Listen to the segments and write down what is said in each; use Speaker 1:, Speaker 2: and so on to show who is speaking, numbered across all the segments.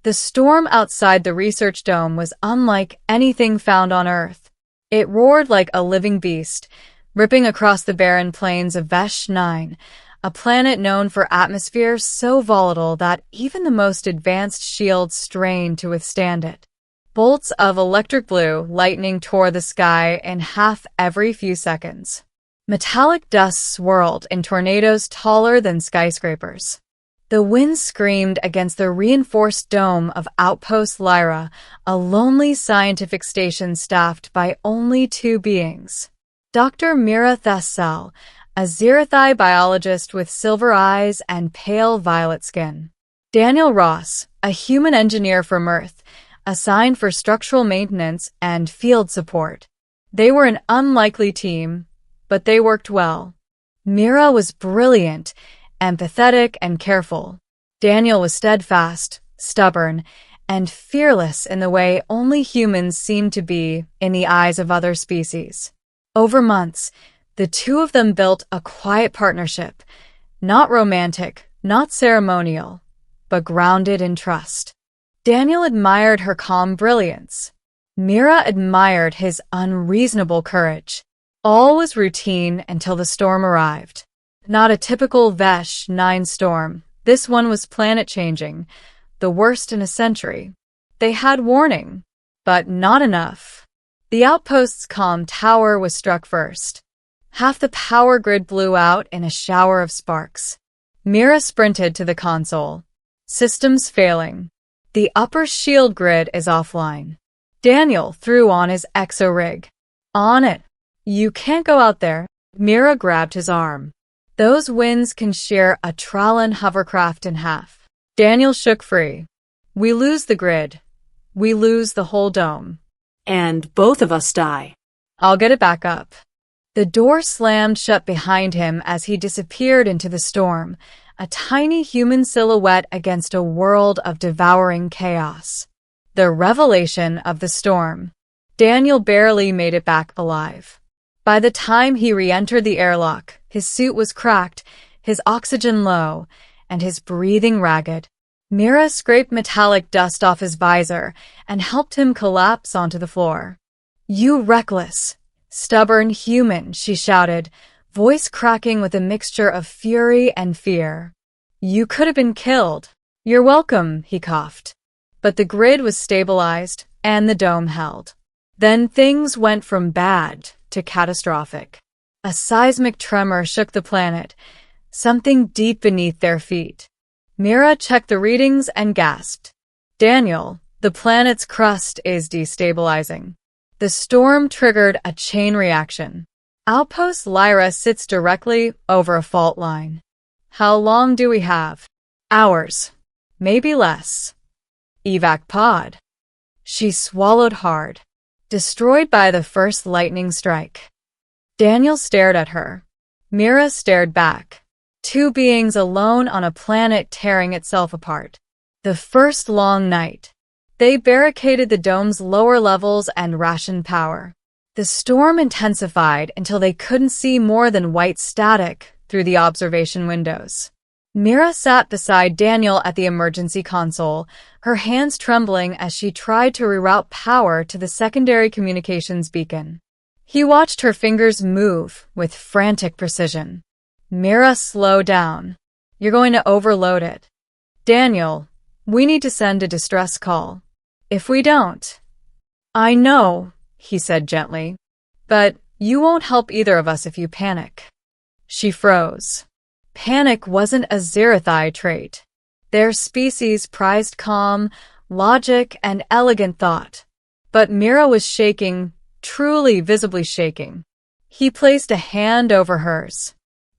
Speaker 1: The storm outside the research dome was unlike anything found on Earth. It roared like a living beast, ripping across the barren plains of Vesh 9, a planet known for atmosphere so volatile that even the most advanced shields strained to withstand it. Bolts of electric blue lightning tore the sky in half every few seconds. Metallic dust swirled in tornadoes taller than skyscrapers. The wind screamed against the reinforced dome of Outpost Lyra, a lonely scientific station staffed by only two beings. Dr. Mira Thessel, a Xerathi biologist with silver eyes and pale violet skin. Daniel Ross, a human engineer from Earth, assigned for structural maintenance and field support. They were an unlikely team, but they worked well. Mira was brilliant, empathetic, and careful. Daniel was steadfast, stubborn, and fearless in the way only humans seem to be in the eyes of other species. Over months, the two of them built a quiet partnership, not romantic, not ceremonial, but grounded in trust. Daniel admired her calm brilliance. Mira admired his unreasonable courage. All was routine until the storm arrived. Not a typical Vesh 9 storm. This one was planet-changing, the worst in a century. They had warning, but not enough. The outpost's calm tower was struck first. Half the power grid blew out in a shower of sparks. Mira sprinted to the console. Systems failing. The upper shield grid is offline. Daniel threw on his exo-rig. On it. You can't go out there. Mira grabbed his arm. Those winds can shear a Trallan hovercraft in half. Daniel shook free. We lose the grid. We lose the whole dome.
Speaker 2: And both of us die.
Speaker 1: I'll get it back up. The door slammed shut behind him as he disappeared into the storm, a tiny human silhouette against a world of devouring chaos. The revelation of the storm. Daniel barely made it back alive. By the time he re-entered the airlock, his suit was cracked, his oxygen low, and his breathing ragged. Mira scraped metallic dust off his visor and helped him collapse onto the floor. You reckless, stubborn human, she shouted, voice cracking with a mixture of fury and fear. You could have been killed. You're welcome, he coughed. But the grid was stabilized and the dome held. Then things went from bad to catastrophic. A seismic tremor shook the planet, something deep beneath their feet. Mira checked the readings and gasped. Daniel, the planet's crust is destabilizing. The storm triggered a chain reaction. Outpost Lyra sits directly over a fault line. How long do we have? Hours. Maybe less. Evac pod. She swallowed hard. Destroyed by the first lightning strike. Daniel stared at her. Mira stared back. Two beings alone on a planet tearing itself apart. The first long night. They barricaded the dome's lower levels and rationed power. The storm intensified until they couldn't see more than white static through the observation windows. Mira sat beside Daniel at the emergency console, her hands trembling as she tried to reroute power to the secondary communications beacon. He watched her fingers move with frantic precision. Mira, slow down. You're going to overload it. Daniel, we need to send a distress call. If we don't... I know, he said gently, but you won't help either of us if you panic. She froze. Panic wasn't a Xerathi trait. Their species prized calm, logic, and elegant thought. But Mira was shaking, truly visibly shaking. He placed a hand over hers.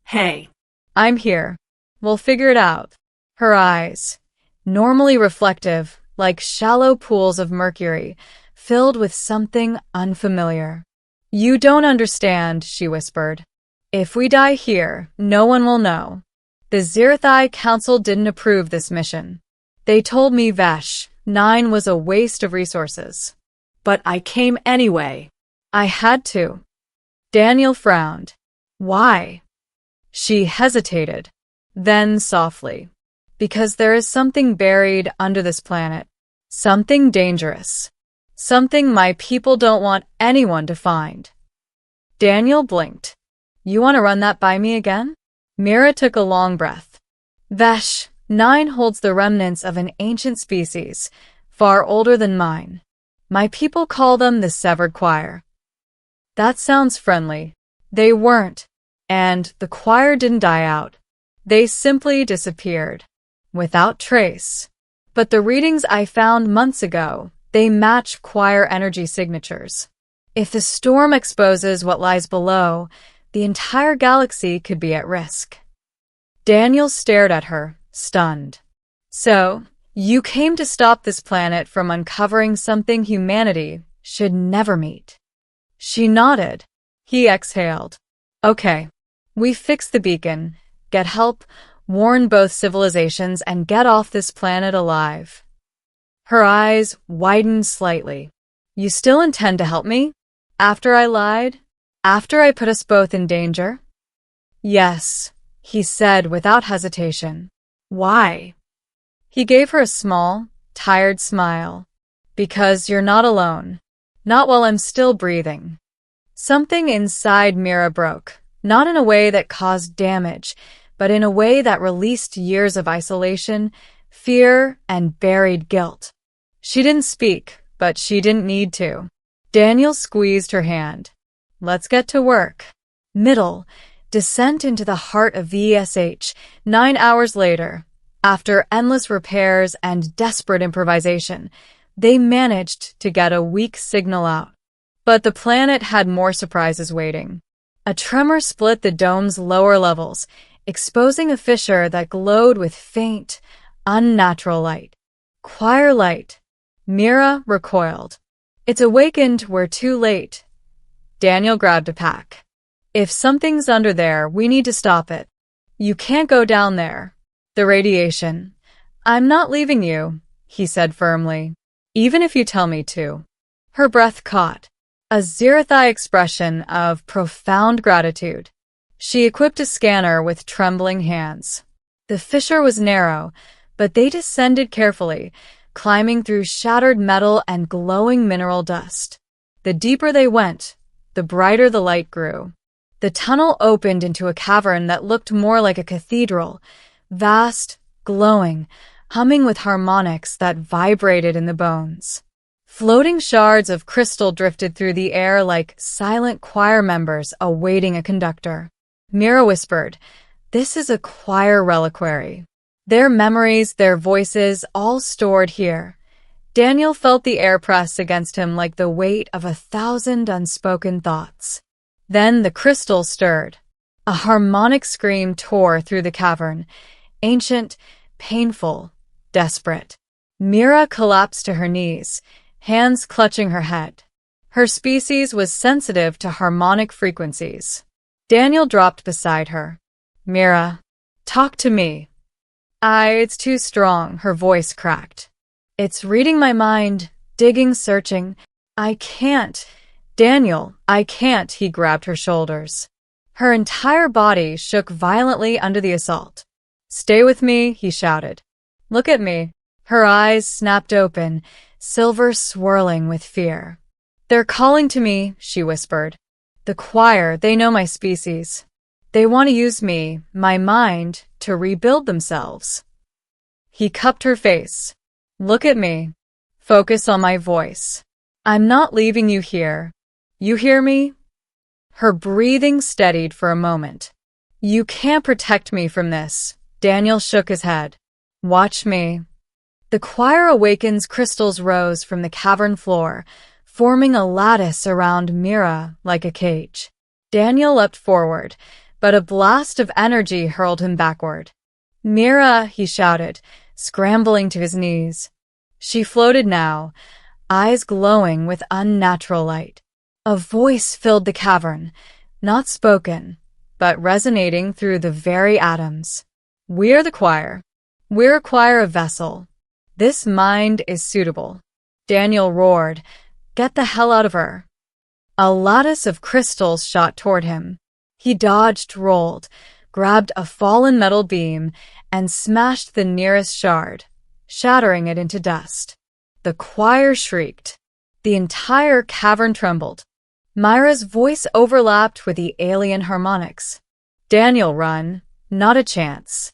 Speaker 2: Hey.
Speaker 1: I'm here. We'll figure it out. Her eyes, normally reflective, like shallow pools of mercury, filled with something unfamiliar. You don't understand, she whispered. If we die here, no one will know. The Xerathi Council didn't approve this mission. They told me Vesh 9 was a waste of resources.
Speaker 2: But I came anyway.
Speaker 1: I had to. Daniel frowned. Why? She hesitated. Then softly. Because there is something buried under this planet. Something dangerous. Something my people don't want anyone to find. Daniel blinked. You want to run that by me again? Mira took a long breath. Vesh, 9 holds the remnants of an ancient species, far older than mine. My people call them the Severed Choir. That sounds friendly. They weren't. And the choir didn't die out. They simply disappeared. Without trace. But the readings I found months ago, they match choir energy signatures. If the storm exposes what lies below, the entire galaxy could be at risk. Daniel stared at her, stunned. So, you came to stop this planet from uncovering something humanity should never meet. She nodded. He exhaled. Okay. We fix the beacon, get help, warn both civilizations, and get off this planet alive. Her eyes widened slightly. You still intend to help me? After I lied? After I put us both in danger? Yes, he said without hesitation. Why? He gave her a small, tired smile. Because you're not alone. Not while I'm still breathing. Something inside Mira broke, not in a way that caused damage, but in a way that released years of isolation, fear, and buried guilt. She didn't speak, but she didn't need to. Daniel squeezed her hand. Let's get to work. Middle, descent into the heart of VSH, 9 hours later. After endless repairs and desperate improvisation, they managed to get a weak signal out. But the planet had more surprises waiting. A tremor split the dome's lower levels, exposing a fissure that glowed with faint, unnatural light. Choir light. Mira recoiled. It's awakened, we're too late. Daniel grabbed a pack. If something's under there, we need to stop it. You can't go down there. The radiation. I'm not leaving you, he said firmly. Even if you tell me to. Her breath caught. A Zirathai expression of profound gratitude. She equipped a scanner with trembling hands. The fissure was narrow, but they descended carefully, climbing through shattered metal and glowing mineral dust. The deeper they went, the brighter the light grew. The tunnel opened into a cavern that looked more like a cathedral, vast, glowing, humming with harmonics that vibrated in the bones. Floating shards of crystal drifted through the air like silent choir members awaiting a conductor. Mira whispered, "This is a choir reliquary. Their memories, their voices, all stored here." Daniel felt the air press against him like the weight of 1,000 unspoken thoughts. Then the crystal stirred. A harmonic scream tore through the cavern, ancient, painful, desperate. Mira collapsed to her knees, hands clutching her head. Her species was sensitive to harmonic frequencies. Daniel dropped beside her. Mira, talk to me. It's too strong, her voice cracked. It's reading my mind, digging, searching. I can't. Daniel, I can't, he grabbed her shoulders. Her entire body shook violently under the assault. Stay with me, he shouted. Look at me. Her eyes snapped open, silver swirling with fear. They're calling to me, she whispered. The choir, they know my species. They want to use me, my mind, to rebuild themselves. He cupped her face. Look at me. Focus on my voice. I'm not leaving you here. You hear me? Her breathing steadied for a moment. You can't protect me from this. Daniel shook his head. Watch me. The choir awakens. Crystals rose from the cavern floor, forming a lattice around Mira like a cage. Daniel leapt forward, but a blast of energy hurled him backward. Mira, he shouted, scrambling to his knees. She floated now, eyes glowing with unnatural light. A voice filled the cavern, not spoken, but resonating through the very atoms. We're the choir. We're a choir of vessel. This mind is suitable. Daniel roared, Get the hell out of her. A lattice of crystals shot toward him. He dodged, rolled, grabbed a fallen metal beam, and smashed the nearest shard, shattering it into dust. the choir shrieked. The entire cavern trembled. Myra's voice overlapped with the alien harmonics. Daniel, run. Not a chance.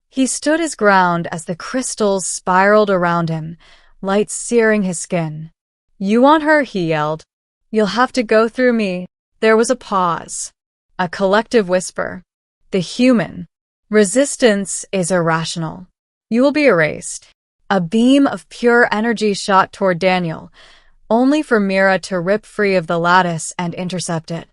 Speaker 1: He stood his ground as the crystals spiraled around him, light searing his skin. You want her, he yelled. You'll have to go through me. There was a pause. A collective whisper. The human. Resistance is irrational. You will be erased. A beam of pure energy shot toward Daniel, only for Mira to rip free of the lattice and intercept it.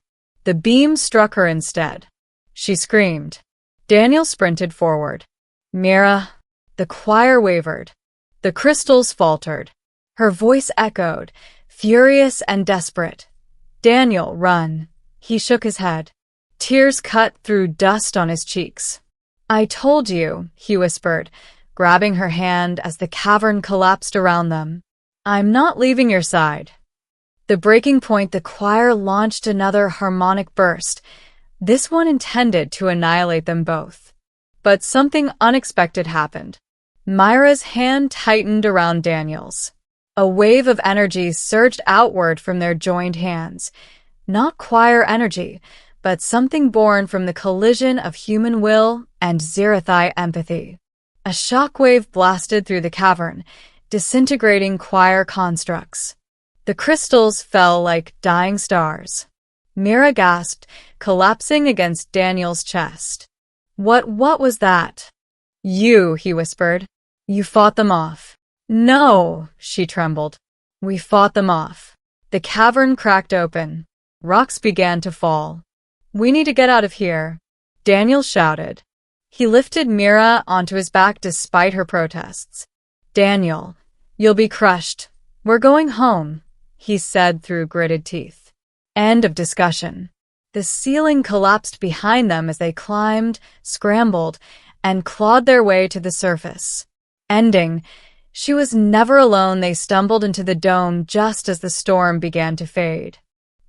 Speaker 1: The beam struck her instead. She screamed. Daniel sprinted forward. Mira. The choir wavered. The crystals faltered. Her voice echoed, furious and desperate. Daniel, run. He shook his head. Tears cut through dust on his cheeks. I told you, he whispered, grabbing her hand as the cavern collapsed around them. I'm not leaving your side. The breaking point, the choir launched another harmonic burst, this one intended to annihilate them both. But something unexpected happened. Myra's hand tightened around Daniel's. A wave of energy surged outward from their joined hands. Not choir energy, but something born from the collision of human will and Zerathai empathy. A shockwave blasted through the cavern, disintegrating choir constructs. The crystals fell like dying stars. Mira gasped, collapsing against Daniel's chest. What was that? You, he whispered. You fought them off. No, she trembled. We fought them off. The cavern cracked open. Rocks began to fall. We need to get out of here, Daniel shouted. He lifted Mira onto his back despite her protests. Daniel, you'll be crushed. We're going home, he said through gritted teeth. End of discussion. The ceiling collapsed behind them as they climbed, scrambled, and clawed their way to the surface. Ending. She was never alone. They stumbled into the dome just as the storm began to fade.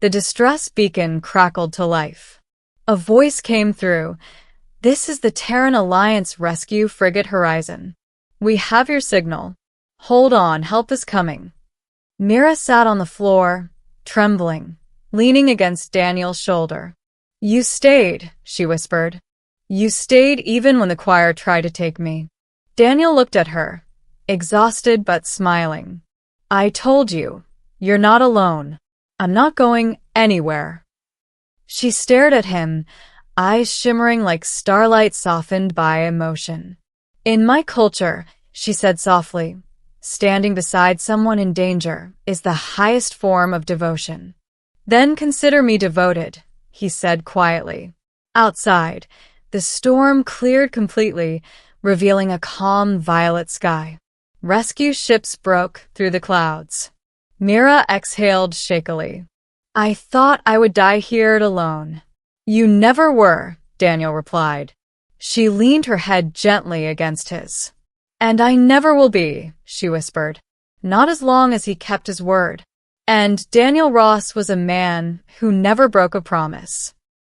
Speaker 1: The distress beacon crackled to life. A voice came through. This is the Terran Alliance Rescue Frigate Horizon. We have your signal. Hold on, help is coming. Mira sat on the floor, trembling, leaning against Daniel's shoulder. You stayed, she whispered. You stayed even when the choir tried to take me. Daniel looked at her, exhausted but smiling. I told you, you're not alone. I'm not going anywhere. She stared at him, eyes shimmering like starlight softened by emotion. In my culture, she said softly, standing beside someone in danger is the highest form of devotion. Then consider me devoted, he said quietly. Outside, the storm cleared completely, revealing a calm violet sky. Rescue ships broke through the clouds. Mira exhaled shakily. I thought I would die here alone. You never were, Daniel replied. She leaned her head gently against his. And I never will be, she whispered. Not as long as he kept his word. And Daniel Ross was a man who never broke a promise.